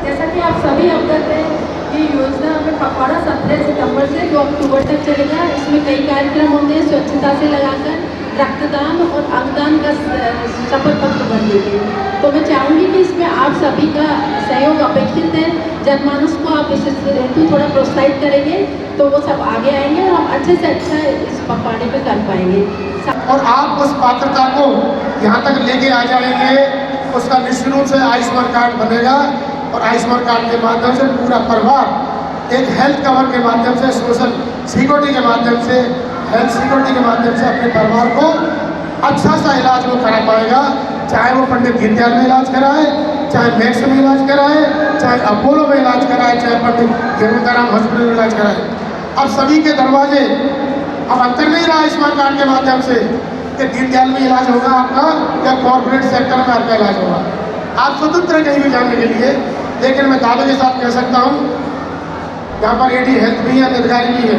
जैसा कि आप सभी अवगत हैं, ये योजना हमें पखवाड़ा 17 सितंबर से 2 अक्टूबर तक चलेगा। इसमें कई कार्यक्रम होंगे, स्वच्छता से लगाकर रक्तदान और अंगदान का शपथ पत्र बनेंगे। तो मैं चाहूँगी कि इसमें आप सभी का सहयोग अपेक्षित है। जनमानस को आप इस हेतु थोड़ा प्रोत्साहित करेंगे तो वो सब आगे आएंगे और हम अच्छे से अच्छा इस पखवाड़े पे कर पाएंगे। और आप उस पात्रता को यहाँ तक लेके आ जाएंगे, उसका निश्चित रूप से आयुष्मान कार्ड बनेगा और आयुष्मान कार्ड के माध्यम से पूरा परिवार एक हेल्थ कवर के माध्यम से, सोशल सिक्योरिटी के माध्यम से, हेल्थ सिक्योरिटी के माध्यम से अपने परिवार को अच्छा सा इलाज वो करा पाएगा। चाहे वो पंडित दीनदयाल में इलाज कराए, चाहे मैक्स में इलाज कराए, चाहे अपोलो में इलाज कराए, चाहे पंडित जयवंताराम हॉस्पिटल में इलाज कराए। अब सभी के दरवाजे अब अंतर नहीं रहा आयुष्मान कार्ड के माध्यम से कि दीनदयाल में इलाज होगा आपका या कॉर्पोरेट सेक्टर में आपका इलाज होगा। आप स्वतंत्र हैं कहीं भी जाने के लिए, लेकिन मैं दावे के साथ कह सकता हूँ यहाँ पर एडी हेल्थ भी है, अधिकारी भी है।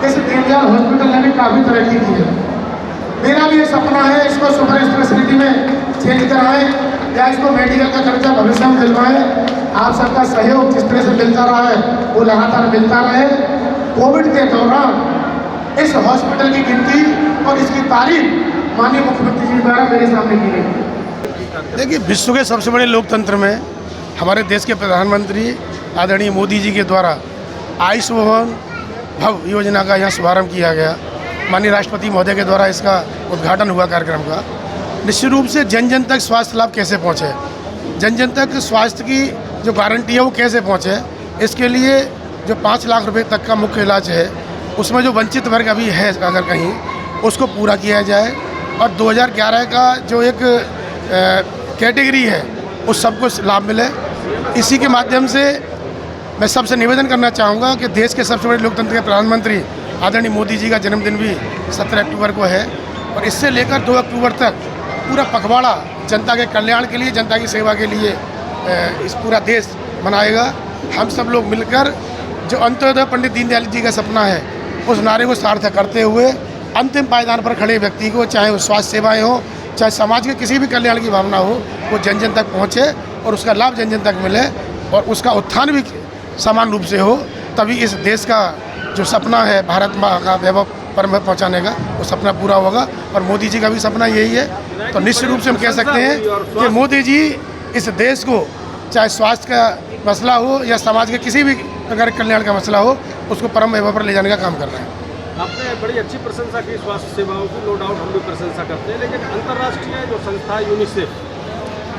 इस दीनदयाल हॉस्पिटल ने भी काफ़ी तरक्की की है। मेरा भी एक सपना है इसको सुपर स्पेशलिटी में चेंज कराएं या इसको मेडिकल का दर्जा भविष्य में दिलवाएं। आप सबका सहयोग जिस तरह से मिलता रहा है वो लगातार मिलता रहे। कोविड के दौरान इस हॉस्पिटल की गिनती और इसकी तारीफ माननीय मुख्यमंत्री जी द्वारा मेरे सामने की गई। देखिए, विश्व के सबसे बड़े लोकतंत्र में हमारे देश के प्रधानमंत्री आदरणीय मोदी जी के द्वारा आयुष्मान भव योजना का यहाँ शुभारंभ किया गया। माननीय राष्ट्रपति महोदय के द्वारा इसका उद्घाटन हुआ कार्यक्रम का। निश्चित रूप से जन जन तक स्वास्थ्य लाभ कैसे पहुँचे, जन जन तक स्वास्थ्य की जो गारंटी है वो कैसे पहुँचे, इसके लिए जो 5 लाख रुपए तक का मुख्य इलाज है उसमें जो वंचित वर्ग अभी है अगर कहीं, उसको पूरा किया जाए और 2011 का जो एक कैटेगरी है उस सबको लाभ मिले। इसी के माध्यम से मैं सबसे निवेदन करना चाहूँगा कि देश के सबसे बड़े लोकतंत्र के प्रधानमंत्री आदरणीय मोदी जी का जन्मदिन भी 17 अक्टूबर को है और इससे लेकर 2 अक्टूबर तक पूरा पखवाड़ा जनता के कल्याण के लिए, जनता की सेवा के लिए इस पूरा देश मनाएगा। हम सब लोग मिलकर जो अंत्योदय पंडित दीनदयाल जी का सपना है उस नारे को सार्थक करते हुए अंतिम पायदान पर खड़े व्यक्ति को, चाहे वो स्वास्थ्य सेवाएँ हों, चाहे समाज के किसी भी कल्याण की भावना हो, वो जन जन तक पहुँचे और उसका लाभ जन जन तक मिले और उसका उत्थान भी समान रूप से हो। तभी इस देश का जो सपना है भारत माँ का वैभव परम पहुँचाने का, वो सपना पूरा होगा और मोदी जी का भी सपना यही है। तो निश्चित रूप से हम कह सकते हैं कि मोदी जी इस देश को, चाहे स्वास्थ्य का मसला हो या समाज के किसी भी प्रकार के कल्याण का मसला हो, उसको परम वैभव पर ले जाने का काम कर रहे हैं। आपने बड़ी अच्छी प्रशंसा की स्वास्थ्य सेवाओं की, नो डाउट हम भी प्रशंसा करते हैं, लेकिन अंतर्राष्ट्रीय जो संस्था यूनिसेफ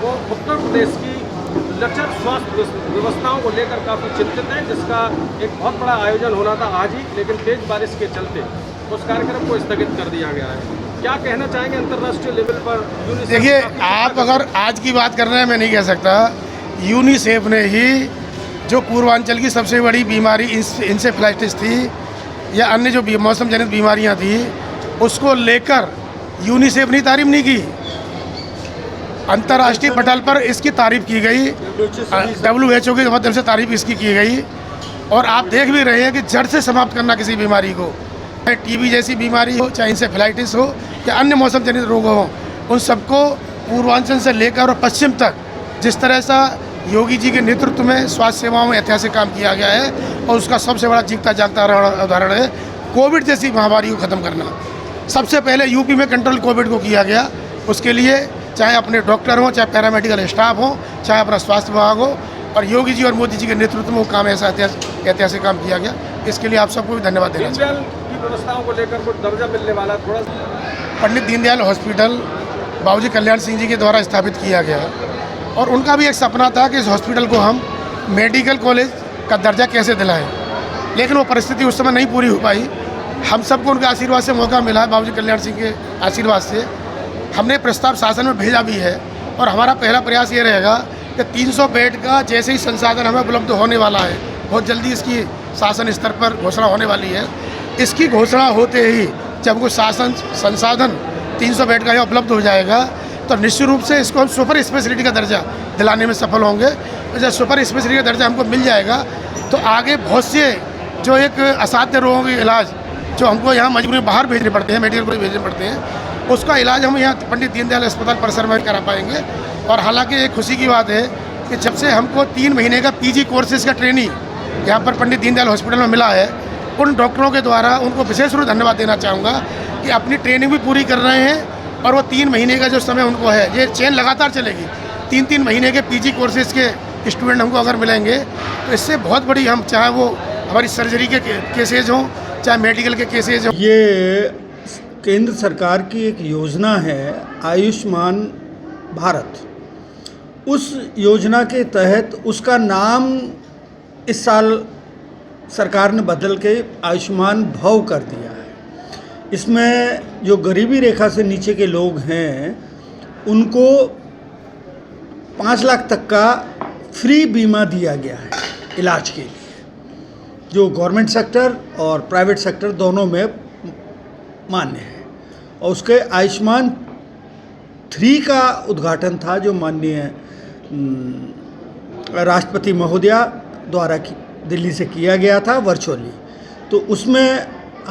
वो उत्तर प्रदेश की लचर स्वास्थ्य व्यवस्थाओं को लेकर काफ़ी चिंतित है, जिसका एक बहुत बड़ा आयोजन होना था आज ही, लेकिन तेज बारिश के चलते उस कार्यक्रम को स्थगित कर दिया गया है। क्या कहना चाहेंगे अंतर्राष्ट्रीय लेवल पर यूनिसेफ? देखिए, आप अगर आज की बात कर रहे हैं, मैं नहीं कह सकता। यूनिसेफ ने ही जो पूर्वांचल की सबसे बड़ी बीमारी इंसेफ्लाइटिस थी या अन्य जो मौसम जनित बीमारियां थी, उसको लेकर यूनिसेफ ने तारीफ नहीं की। अंतर्राष्ट्रीय पटल पर इसकी तारीफ की गई, WHO के माध्यम से तारीफ इसकी की गई और आप देख भी रहे हैं कि जड़ से समाप्त करना किसी बीमारी को, चाहे TB जैसी बीमारी हो, चाहे इंसेफ्लाइटिस हो या अन्य मौसम जनित रोग हो, उन सबको पूर्वांचल से लेकर और पश्चिम तक जिस तरह से योगी जी के नेतृत्व में स्वास्थ्य सेवाओं में ऐतिहासिक काम किया गया है और उसका सबसे बड़ा जीता जागता उदाहरण है कोविड जैसी महामारी को ख़त्म करना। सबसे पहले यूपी में कंट्रोल कोविड को किया गया। उसके लिए चाहे अपने डॉक्टर हों, चाहे पैरामेडिकल स्टाफ हो, चाहे अपना स्वास्थ्य विभाग हो, और योगी जी और मोदी जी के नेतृत्व में वो काम ऐसा ऐतिहासिक काम किया गया। इसके लिए आप सबको भी धन्यवाद देना चाहिए। व्यवस्थाओं को लेकर कुछ दर्जा मिलने वाला थोड़ा पंडित दीनदयाल हॉस्पिटल बाबूजी कल्याण सिंह जी के द्वारा स्थापित किया गया और उनका भी एक सपना था कि इस हॉस्पिटल को हम मेडिकल कॉलेज का दर्जा कैसे दिलाएं, लेकिन वो परिस्थिति उस समय नहीं पूरी हो पाई। हम सबको उनके आशीर्वाद से मौका मिला है, बाबूजी कल्याण सिंह के आशीर्वाद से। हमने प्रस्ताव शासन में भेजा भी है और हमारा पहला प्रयास ये रहेगा कि 300 बेड का जैसे ही संसाधन हमें उपलब्ध होने वाला है, बहुत जल्दी इसकी शासन स्तर पर घोषणा होने वाली है। इसकी घोषणा होते ही जब कोई शासन संसाधन 300 बेड का यहाँ उपलब्ध हो जाएगा तो निश्चित रूप से इसको हम सुपर स्पेशलिटी का दर्जा दिलाने में सफल होंगे। और जब सुपर स्पेशलिटी का दर्जा हमको मिल जाएगा तो आगे बहुत से जो एक असाध्य रोगों के इलाज जो हमको यहाँ मजबूरी बाहर भेजने पड़ते हैं, मेडिकल कॉलेज भेजने पड़ते हैं, उसका इलाज हम यहाँ पंडित दीनदयाल अस्पताल परिसर में करा पाएंगे। और हालांकि एक खुशी की बात है कि जब से हमको 3 महीने का पीजी कोर्सेज का ट्रेनिंग यहाँ पर पंडित दीनदयाल हॉस्पिटल में मिला है, उन डॉक्टरों के द्वारा उनको विशेष रूप से धन्यवाद देना चाहूँगा कि अपनी ट्रेनिंग भी पूरी कर रहे हैं और वो 3 महीने का जो समय उनको है, ये चेन लगातार चलेगी। 3-3 महीने के पीजी कोर्सेज के स्टूडेंट हमको अगर मिलेंगे तो इससे बहुत बड़ी, हम चाहे वो हमारी सर्जरी के केसेज हों, चाहे मेडिकल के केसेज हों। ये केंद्र सरकार की एक योजना है आयुष्मान भारत। उस योजना के तहत उसका नाम इस साल सरकार ने बदल के आयुष्मान भव कर दिया है। इसमें जो गरीबी रेखा से नीचे के लोग हैं उनको 5 लाख तक का फ्री बीमा दिया गया है इलाज के लिए, जो गवर्नमेंट सेक्टर और प्राइवेट सेक्टर दोनों में मान्य है। और उसके आयुष्मान 3 का उद्घाटन था जो माननीय राष्ट्रपति महोदया द्वारा दिल्ली से किया गया था वर्चुअली। तो उसमें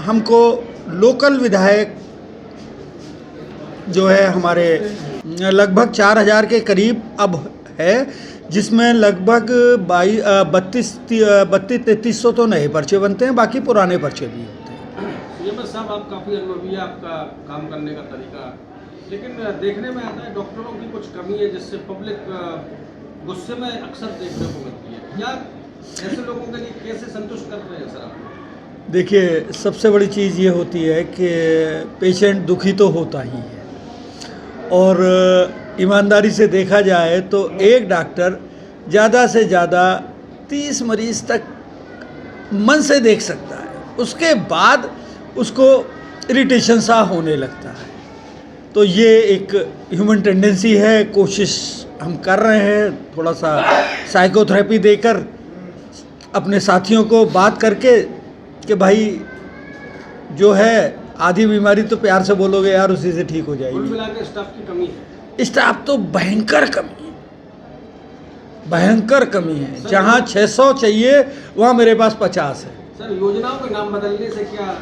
हमको लोकल विधायक जो है हमारे लगभग 4000 के करीब अब है, जिसमें लगभग 3200-3300 तो नए पर्चे बनते हैं, बाकी पुराने पर्चे भी होते हैं। ये साहब, आप काफ़ी अनुभवी है, आपका काम करने का तरीका, लेकिन देखने में आता है डॉक्टरों की कुछ कमी है जिससे पब्लिक गुस्से में अक्सर देखने को मिलती है। या ऐसे लोगों के लिए कैसे संतुष्ट कर रहे हैं सर आप? देखिए, सबसे बड़ी चीज़ ये होती है कि पेशेंट दुखी तो होता ही है, और ईमानदारी से देखा जाए तो एक डॉक्टर ज़्यादा से ज़्यादा 30 मरीज़ तक मन से देख सकता है, उसके बाद उसको इरिटेशन सा होने लगता है। तो ये एक ह्यूमन टेंडेंसी है। कोशिश हम कर रहे हैं थोड़ा सा साइकोथेरेपी देकर अपने साथियों को बात करके कि भाई जो है आधी बीमारी तो प्यार से बोलोगे यार, उसी से ठीक हो कुल जाएगी। मिला के स्टाफ की कमी है। स्टाफ तो भयंकर कमी है, भयंकर कमी है। जहाँ 600 चाहिए वहाँ मेरे पास 50 है। सर, योजनाओं के नाम बदलने से क्या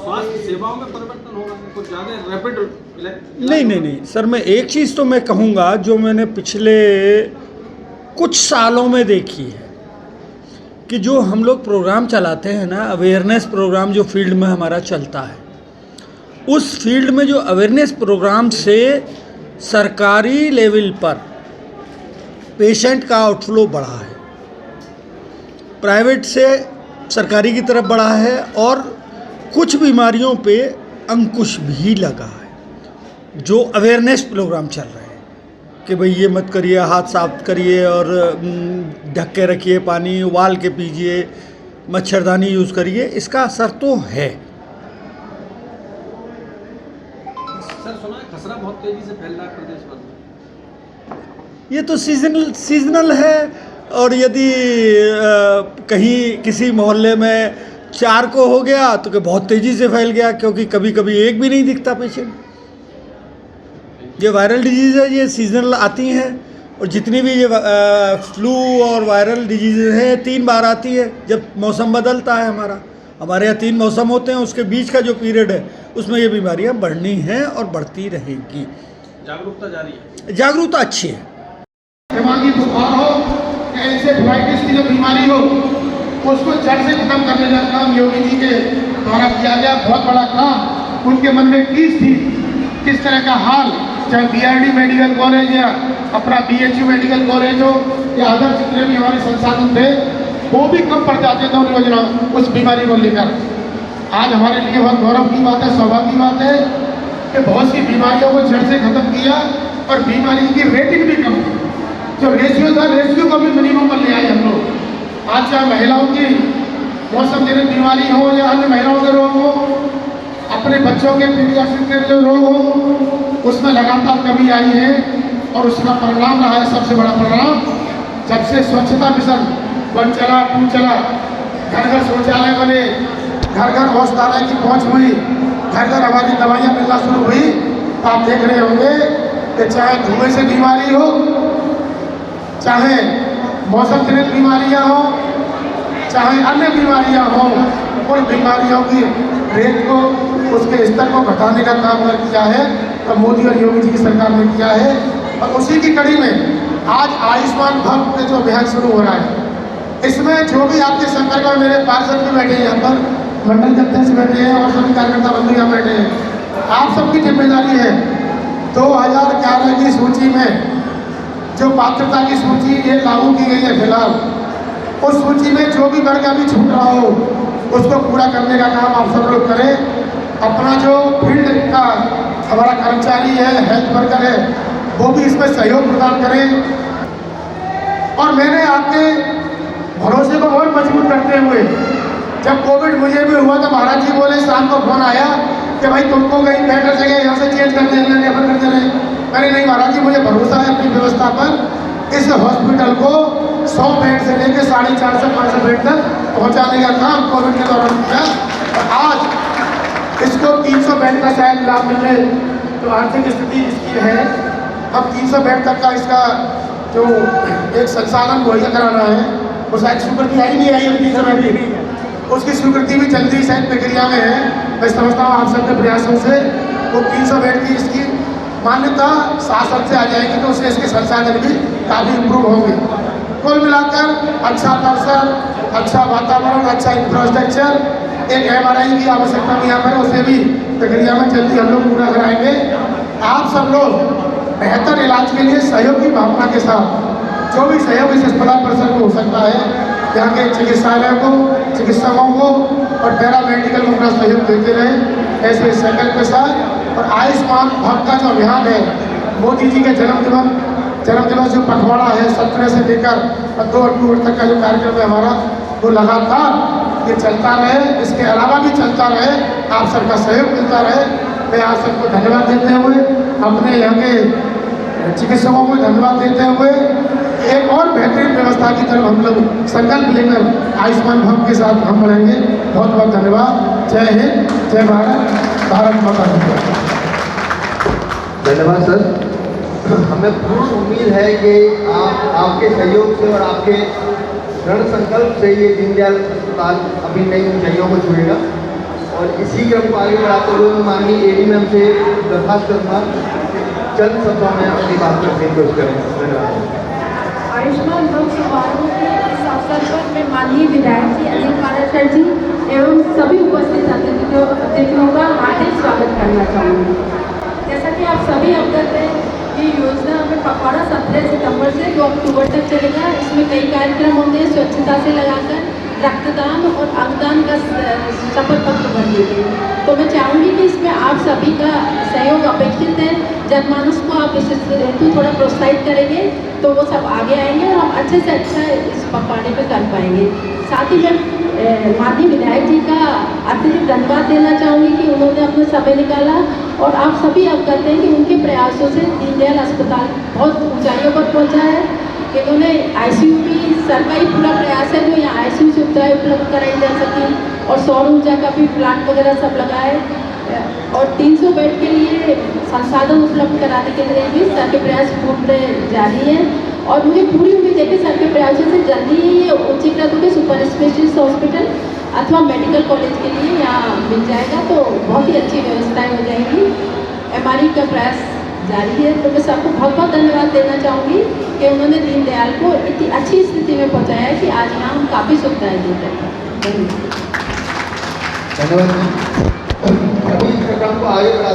स्वास्थ्य सेवाओं में परिवर्तन होगा? कुछ ज़्यादा रैपिड? नहीं सर, मैं एक चीज़ तो मैं कहूँगा जो मैंने पिछले कुछ सालों में देखी है कि जो हम लोग प्रोग्राम चलाते हैं ना, अवेयरनेस प्रोग्राम जो फील्ड में हमारा चलता है, उस फील्ड में जो अवेयरनेस प्रोग्राम से सरकारी लेवल पर पेशेंट का आउटफ्लो बढ़ा है, प्राइवेट से सरकारी की तरफ बढ़ा है, और कुछ बीमारियों पे अंकुश भी लगा है जो अवेयरनेस प्रोग्राम चल रहे हैं कि भाई ये मत करिए, हाथ साफ करिए और ढक के रखिए, पानी उबाल के पीजिए, मच्छरदानी यूज़ करिए। इसका असर तो है। सर, सुना है खसरा बहुत तेजी से फैल रहा है प्रदेश भर में। ये तो सीजनल है, और यदि कहीं किसी मोहल्ले में 4 को हो गया तो बहुत तेज़ी से फैल गया, क्योंकि कभी कभी एक भी नहीं दिखता पेशेंट। ये वायरल डिजीज़ है, ये सीजनल आती हैं, और जितनी भी ये फ्लू और वायरल डिजीज़ हैं 3 बार आती है जब मौसम बदलता है। हमारे यहाँ 3 मौसम होते हैं, उसके बीच का जो पीरियड है उसमें ये बीमारियाँ बढ़नी हैं और बढ़ती रहेंगी। जागरूकता जारी है, जागरूकता अच्छी है। दिमागी बुखार हो, एंसेफेलाइटिस की जो बीमारी हो, उसको जड़ से खत्म करने का काम योगी जी के द्वारा किया गया। बहुत बड़ा काम। उनके मन में कीस थी, किस तरह का हाल, चाहे BRD मेडिकल कॉलेज या अपना BHU मेडिकल कॉलेज हो या अदर जितने भी हमारे संसाधन थे, वो भी कम पड़ जाते थे उन योजना उस बीमारी को लेकर। आज हमारे लिए बहुत गौरव की बात है, सौभाग्य की बात है कि बहुत सी बीमारियों को जड़ से खत्म किया, और बीमारी की रेटिंग भी कम की। जो रेशियो था, रेशियो को भी मिनिमम पर ले आए हम लोग। आज चाहे महिलाओं की मौसम जनित बीमारी हो या अन्य महिलाओं के रोग हो, अपने बच्चों के पीडियाट्रिक के जो रोग हो, उसमें लगातार कमी आई है। और उसका परिणाम रहा है, सबसे बड़ा परिणाम, जब से स्वच्छता मिशन 1 चला, 2 चला, घर घर शौचालय बने, घर घर औषधालय की पहुँच हुई, घर घर हमारी दवाइयाँ मिलना शुरू हुई, तो आप देख रहे होंगे कि चाहे धुएं से बीमारी हो, चाहे मौसम जनित बीमारियाँ हो, चाहे अन्य बीमारियाँ हों, उन बीमारियों की रेट को, उसके स्तर को घटाने का काम किया है, तो मोदी और योगी जी की सरकार ने किया है। और उसी की कड़ी में आज आयुष्मान भारत के जो अभियान शुरू हो रहा है, इसमें जो भी आपके संपर्क में मेरे पार्षद भी बैठे हैं यहाँ पर, मंडल के अध्यक्ष बैठे हैं और सभी कार्यकर्ता बंधु यहाँ बैठे हैं, आप सबकी जिम्मेदारी है 2011 की सूची में जो पात्रता की सूची ये लागू की गई है फिलहाल, उस सूची में जो भी वर्ग अभी छूट रहा हो उसको पूरा करने का काम आप सब लोग करें। अपना जो फील्ड का हमारा कर्मचारी है, हेल्थ वर्कर है, वो भी इसमें सहयोग प्रदान करें। और मैंने आपके भरोसे को और मजबूत करते हुए, जब कोविड मुझे भी हुआ तो महाराज जी बोले, शाम को फोन आया कि भाई तुमको कहीं बेटर जगह यहाँ से चेंज कर देना, रेफर कर देना। मैंने नहीं महाराज जी, मुझे भरोसा है अपनी व्यवस्था पर। इस हॉस्पिटल को 100 बेड से लेकर 450 से 500 बेड तक पहुँचाने का काम कोविड के दौरान किया, और आज इसको 300 बेड का शायद लाभ मिलने, तो आर्थिक स्थिति इसकी है, अब 300 बेड तक का इसका जो एक संसाधन मुहैया कराना है, वो शायद स्वीकृति आई नहीं आई उनकी समय भी, उसकी स्वीकृति भी जल्दी शायद प्रक्रिया में है। मैं समझता हूँ आप सबके प्रयासों से वो 300 बेड की इसकी मान्यता शासन से आ जाएगी, तो उससे इसके संसाधन भी काफ़ी इम्प्रूव होंगे। कुल मिलाकर अच्छा परिसर, अच्छा वातावरण, अच्छा इंफ्रास्ट्रक्चर, एक MRI की आवश्यकता भी यहाँ पर, उसे भी प्रक्रिया में जल्दी हम लोग पूरा कराएंगे। आप सब लोग बेहतर इलाज के लिए सहयोग की भावना के साथ जो भी सहयोग इस अस्पताल परिसर को हो सकता है, यहाँ के चिकित्सालयों को, चिकित्सकों को और पैरा मेडिकल को अपना सहयोग देते रहे ऐसे संकल्प के साथ। और आयुष्मान भारत का जो अभियान है, मोदी जी के जन्मदिवस जो पखवाड़ा है 17 से लेकर 2 अक्टूबर तक का जो कार्यक्रम है हमारा, वो लगातार ये चलता रहे, इसके अलावा भी चलता रहे, आप सबका सहयोग मिलता रहे। मैं आप सबको धन्यवाद देते हुए, अपने यहाँ के चिकित्सकों को धन्यवाद देते हुए, एक और बेहतरीन व्यवस्था की तरफ हम लोग संकल्प लेकर आयुष्मान भारत के साथ हम बढ़ेंगे। बहुत बहुत धन्यवाद। जय हिंद, जय भारत, भारत माता की। धन्यवाद सर। हमें पूर्ण उम्मीद है कि आपके सहयोग से और आपके दृढ़ संकल्प से ये दीनदयाल अस्पताल अपनी नई ऊंचाइयों को छुएगा। और इसी क्रम को आगे बढ़ाते हुए मैं माननीय AD मैम से दरखास्त करूँगा चंद शब्दों में अपनी बात करने की कोशिश करें। धन्यवाद। आयुष्मान भारत समारोह के इस अवसर पर मैं माननीय विधायक जी अनिल पाराशर जी एवं सभी उपस्थित अतिथियों का हार्दिक स्वागत करना चाहूँगी। जैसा कि आप सभी अवगत हैं, ये योजना हमें पखवाड़ा 17 सितंबर से 2 अक्टूबर तक चलेगा। इसमें कई कार्यक्रम होंगे, स्वच्छता से लगाकर रक्तदान और अंगदान का शपथ पत्र भरेंगे। तो मैं चाहूँगी कि इसमें आप सभी का सहयोग अपेक्षित है। जनमानस को आप इस हेतु थोड़ा प्रोत्साहित करेंगे तो वो सब आगे आएंगे और हम अच्छे से अच्छा इस पखवाड़े पे कर पाएंगे। साथ ही मैं माननीय विधायक जी का अत्यधिक धन्यवाद देना चाहूँगी कि उन्होंने अपना समय निकाला, और आप सभी अवगत हैं कि उनके प्रयासों से दीनदयाल अस्पताल बहुत ऊंचाइयों पर पहुँचा है। इन्होंने ICU भी, सरकारी पूरा प्रयास है जो यहाँ ICU सुविधाएँ उपलब्ध कराई जा सकें, और सौर ऊर्जा का भी प्लांट वगैरह सब लगा है, और 300 बेड के लिए संसाधन उपलब्ध कराने के लिए भी सर के प्रयास पूर्ण जारी है। और मुझे पूरी उम्मीद है कि सर के प्रयासों से जल्दी ही ये उच्चीकृत होकर सुपर स्पेशलिस्ट हॉस्पिटल अथवा मेडिकल कॉलेज के लिए यहाँ मिल जाएगा, तो बहुत ही अच्छी व्यवस्थाएँ हो जाएंगी। MRI का प्रयास जारी है। तो मैं सबको बहुत बहुत धन्यवाद देना चाहूँगी कि उन्होंने दीनदयाल को इतनी अच्छी स्थिति में पहुँचाया है कि आज यहाँ हम काफ़ी सुविधाएँ दे रहे हैं। धन्यवाद। अभी इस कार्यक्रम को आगे बढ़ा